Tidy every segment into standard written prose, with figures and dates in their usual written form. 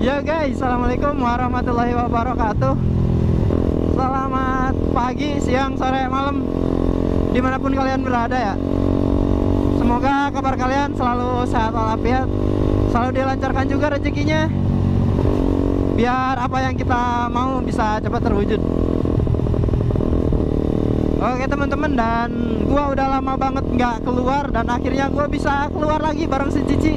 Ya guys, assalamualaikum warahmatullahi wabarakatuh. Selamat pagi, siang, sore, malam, dimanapun kalian berada ya. Semoga kabar kalian selalu sehat walafiat, selalu dilancarkan juga rezekinya, biar apa yang kita mau bisa cepat terwujud. Oke teman-teman, dan gua udah lama banget nggak keluar, dan akhirnya gua bisa keluar lagi bareng si Cici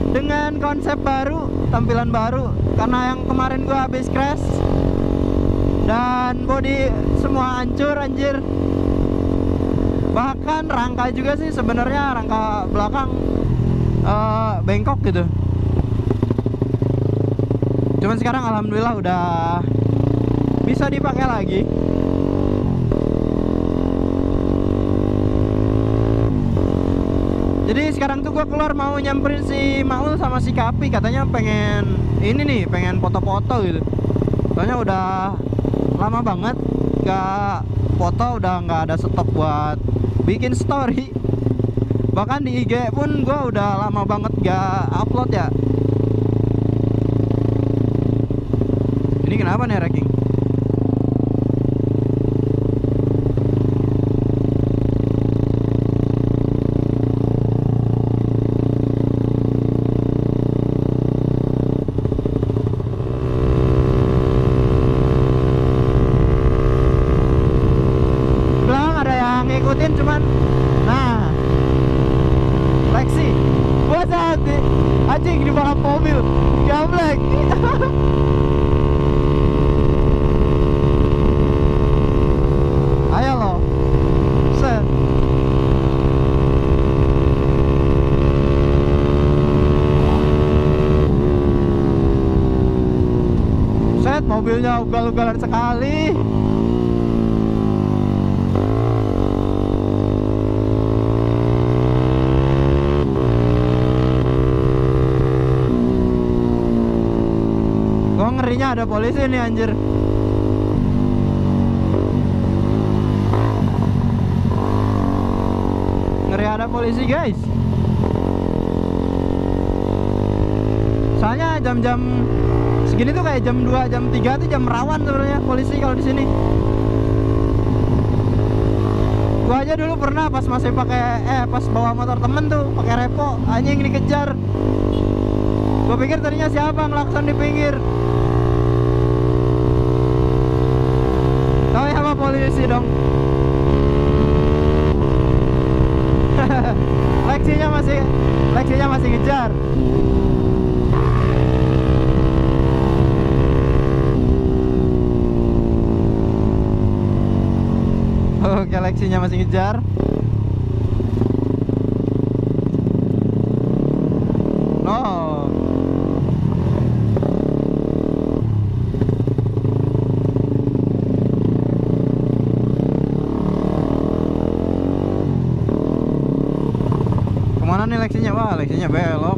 dengan konsep baru, tampilan baru, karena yang kemarin gua habis crash dan body semua hancur anjir. Bahkan rangka juga sih sebenarnya, rangka belakang bengkok gitu. Cuman sekarang alhamdulillah udah bisa dipakai lagi. Jadi sekarang tuh gue keluar mau nyamperin si Maul sama si Kapi, katanya pengen ini nih, pengen foto-foto gitu. Soalnya udah lama banget nggak foto, udah nggak ada stok buat bikin story. Bahkan di IG pun gue udah lama banget nggak upload ya. Ini kenapa nih ranking? Ngikutin cuman, nah Lexi gua hati anjing di balap mobil gablek. Ayo lo set. Set, mobilnya ugal-ugalan sekali. Ngerinya ada polisi nih anjir. Ngeri ada polisi guys. Soalnya jam-jam segini tuh kayak jam 2, jam 3 tuh jam rawan sebenarnya polisi kalau di sini. Gua aja dulu pernah pas masih pakai pas bawa motor temen tuh pakai repo, anjing dikejar. Gua pikir tadinya siapa ngelakson di pinggir. Tahu sama polisi dong. Lexinya masih ngejar. Oke, Lexinya masih ngejar. No. Kemana nih Lexinya? Wah, Lexinya belok.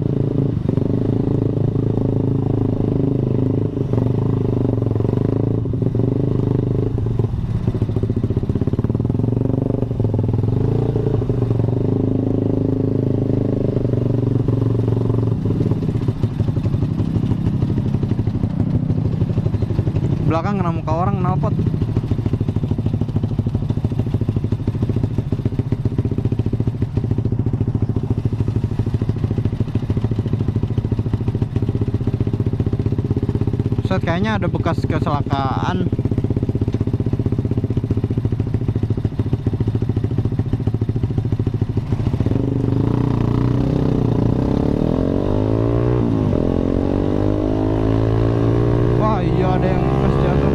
Belakang kena muka orang, knalpot. Set, kayaknya ada bekas kecelakaan. Wah iya, ada yang bekas jatuh.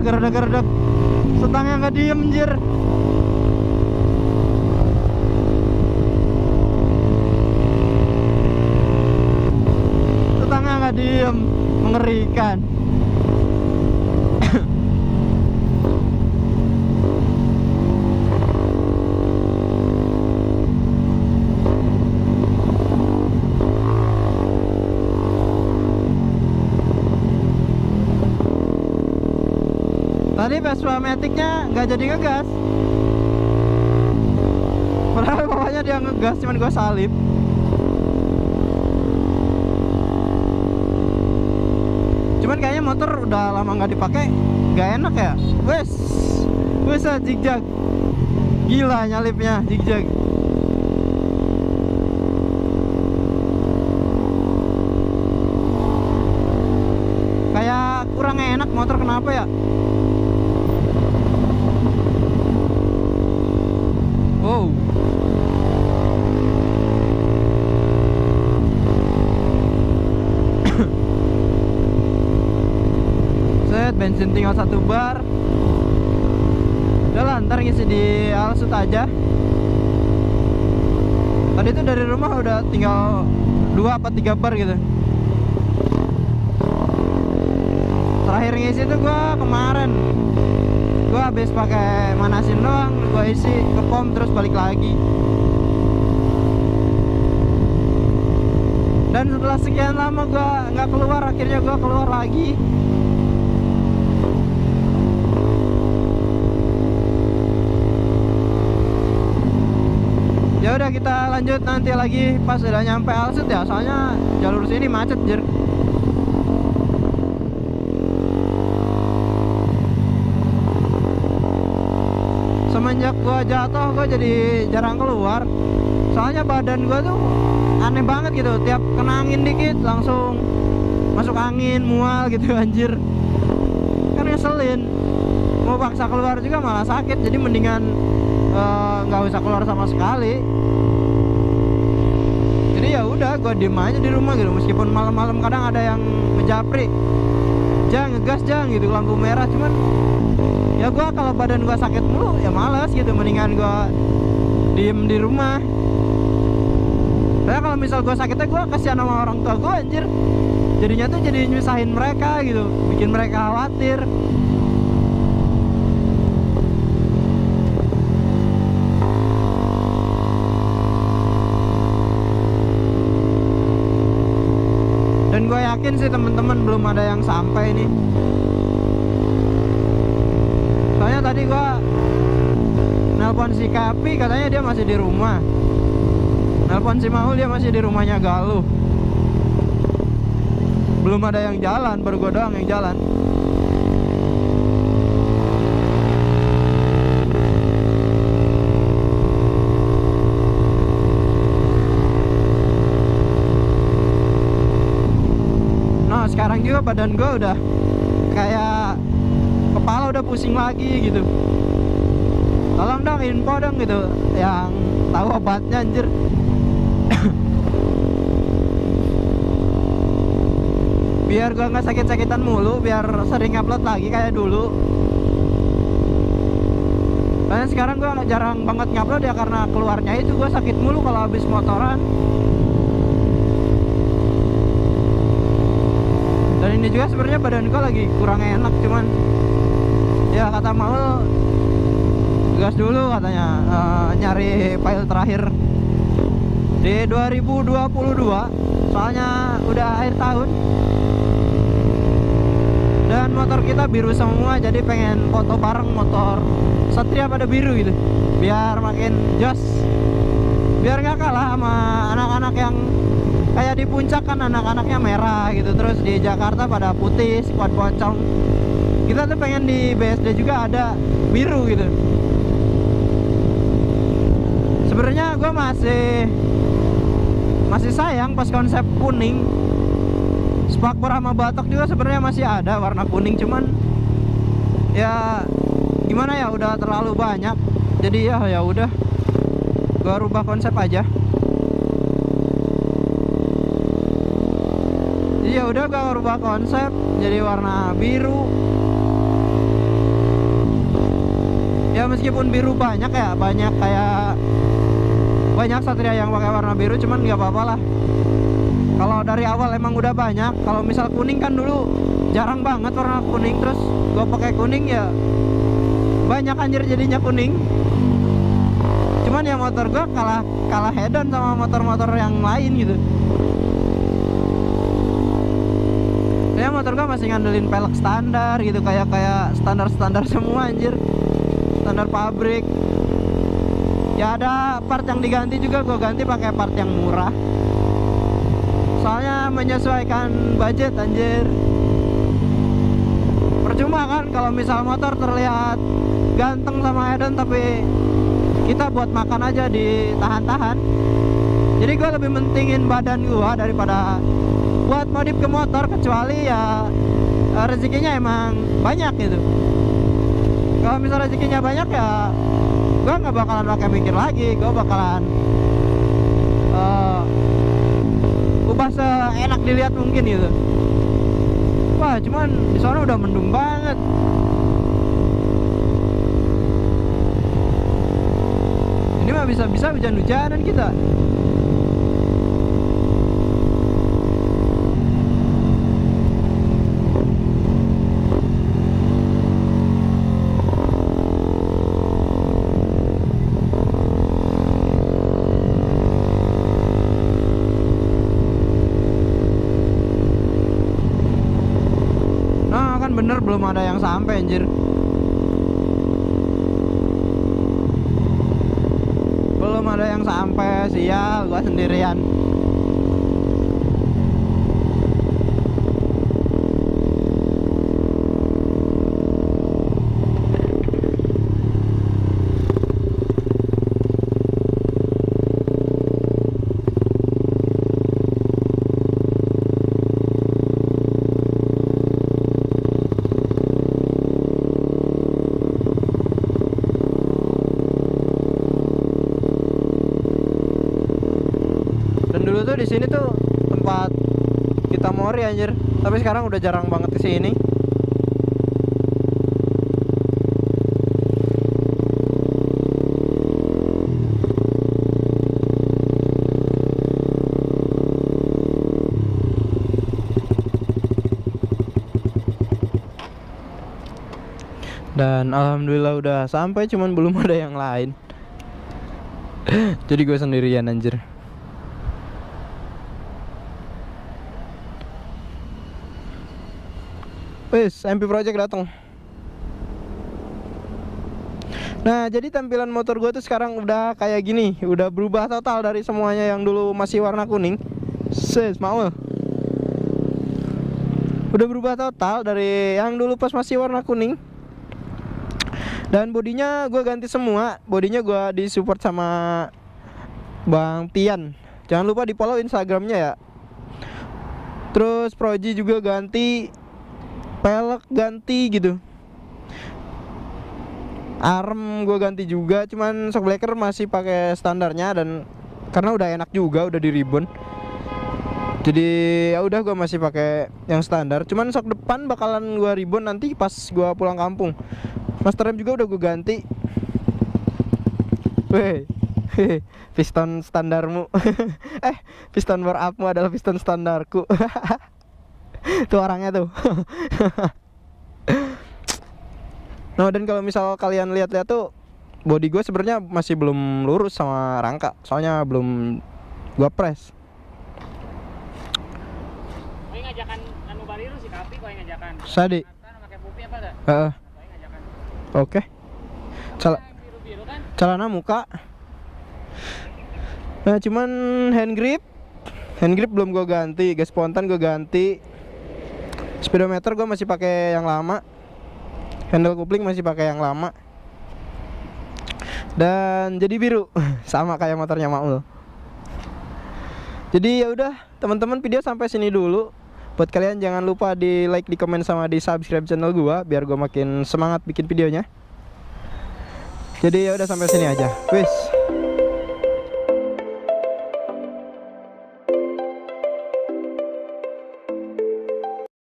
Gerdak-gerdak setangnya nggak diem jir. mengerikan. Tadi Vespa Matic-nya nggak jadi ngegas. Padahal bawahnya dia ngegas, cuman gue salip. Cuman kayaknya motor udah lama nggak dipakai, nggak enak ya. Wes zigzag. Gila nyalipnya zigzag. Kayak kurang enak motor, kenapa ya? Wow. Set, bensin tinggal 1 bar. Udah lah, ntar ngisi di Alsut aja. Tadi tuh dari rumah udah tinggal 2 apa 3 bar gitu. Terakhir ngisi tuh gua kemarin. Gua habis pakai manasin doang, gua isi ke pom terus balik lagi. Dan setelah sekian lama gua nggak keluar, akhirnya gua keluar lagi. Ya udah, kita lanjut nanti lagi pas udah nyampe Alsut ya, soalnya jalur sini macet jir. Semenjak gua jatuh, gua jadi jarang keluar. Soalnya badan gua tuh aneh banget gitu, tiap kena angin dikit langsung masuk angin, mual gitu anjir. Kan ngeselin. Mau paksa keluar juga malah sakit, jadi mendingan nggak usah keluar sama sekali. Jadi ya udah, gua diem aja di rumah gitu, meskipun malam-malam kadang ada yang ngejapri, "Jang, ngegas Jang," gitu, lampu merah. Cuman ya gua kalau badan gua sakit mulu ya malas gitu, mendingan gua diem di rumah. Soalnya kalau misal gua sakitnya, gua kasihan sama orang tua gua anjir. Jadinya tuh jadi nyusahin mereka gitu, bikin mereka khawatir. Dan gue yakin sih temen-temen belum ada yang sampai nih. Soalnya tadi gue nelpon si Kapi, katanya dia masih di rumah. Nelpon si Maul, dia masih di rumahnya Galuh. Belum ada yang jalan, baru gue doang yang jalan. Nah sekarang juga badan gue udah kayak kepala udah pusing lagi gitu. Tolong dong info dong gitu, yang tahu obatnya anjir. Biar gua nggak sakit-sakitan mulu, biar sering upload lagi kayak dulu. Karena sekarang gua jarang banget ngupload ya, karena keluarnya itu gua sakit mulu kalau habis motoran. Dan ini juga sebenarnya badan gua lagi kurang enak, cuman ya kata Maul gas dulu katanya, nyari file terakhir di 2022, soalnya udah akhir tahun. Dan motor kita biru semua, jadi pengen foto bareng motor Satria pada biru gitu, biar makin jos, biar nggak kalah sama anak-anak yang kayak di puncak kan anak-anaknya merah gitu, terus di Jakarta pada putih, squad pocong. Kita tuh pengen di BSD juga ada biru gitu. Sebenarnya gue masih sayang pas konsep kuning. Spakbor sama batok juga sebenarnya masih ada warna kuning, cuman ya gimana ya, udah terlalu banyak. Jadi ya udah, gue rubah konsep aja. Jadi ya udah, gue rubah konsep jadi warna biru. Ya meskipun biru banyak ya, banyak kayak banyak Satria yang pakai warna biru, cuman nggak apa-apa lah. Kalau dari awal emang udah banyak. Kalau misal kuning kan dulu jarang banget warna kuning, terus gue pakai kuning ya banyak anjir jadinya kuning. Cuman ya motor gue kalah head-on sama motor-motor yang lain gitu. Ya motor gue masih ngandelin pelek standar gitu, kayak standar semua anjir, standar pabrik. Ya ada part yang diganti juga gue ganti pakai part yang murah. Soalnya menyesuaikan budget anjir. Percuma kan kalau misal motor terlihat ganteng sama head-on tapi kita buat makan aja ditahan-tahan. Jadi gue lebih mentingin badan gue daripada buat modif ke motor, kecuali ya rezekinya emang banyak gitu. Kalau misal rezekinya banyak ya gue nggak bakalan pakai mikir lagi, gue bakalan ubah seenak dilihat mungkin gitu. Wah cuman di sana udah mendung banget. Ini mah bisa-bisa hujan-hujanan kita. Bener belum ada yang sampai anjir. Belum ada yang sampai, sial gua sendirian. Dulu tuh di sini tuh tempat kita mori anjir, tapi sekarang udah jarang banget ke sini. Dan alhamdulillah udah sampai, cuman belum ada yang lain. Jadi gue sendirian anjir. Wes, MP Project datang. Nah, jadi tampilan motor gue tuh sekarang udah kayak gini, udah berubah total dari semuanya yang dulu masih warna kuning. Mau. Udah berubah total dari yang dulu pas masih warna kuning. Dan bodinya gue ganti semua. Bodinya gue disupport sama Bang Tian. Jangan lupa di follow Instagramnya ya. Terus Proji juga ganti, pelek ganti gitu, arm gue ganti juga, cuman shock breaker masih pakai standarnya, dan karena udah enak juga udah di ribbon, jadi ya udah gue masih pakai yang standar. Cuman shock depan bakalan gue ribbon nanti pas gue pulang kampung. Master rem juga udah gue ganti. Weh, piston standarmu piston bar upmu adalah piston standarku. Tuh orangnya tuh. Nah, dan kalau misal kalian lihat-lihat tuh, body gue sebenarnya masih belum lurus sama rangka, soalnya belum gua press. Kau ngajakan anu bariru si Kapi, kau ngajakan. Sadi. Pakai pupi apa dah? Ngajakan. Oke. Biru-biru kan? Celana muka. Nah, cuman hand grip belum gua ganti, gas spontan gua ganti. Speedometer gue masih pakai yang lama, handle coupling masih pakai yang lama, dan jadi biru sama kayak motornya Maul. Jadi ya udah teman-teman, video sampai sini dulu. Buat kalian jangan lupa di like, di komen, sama di subscribe channel gue biar gue makin semangat bikin videonya. Jadi ya udah sampai sini aja. Wis.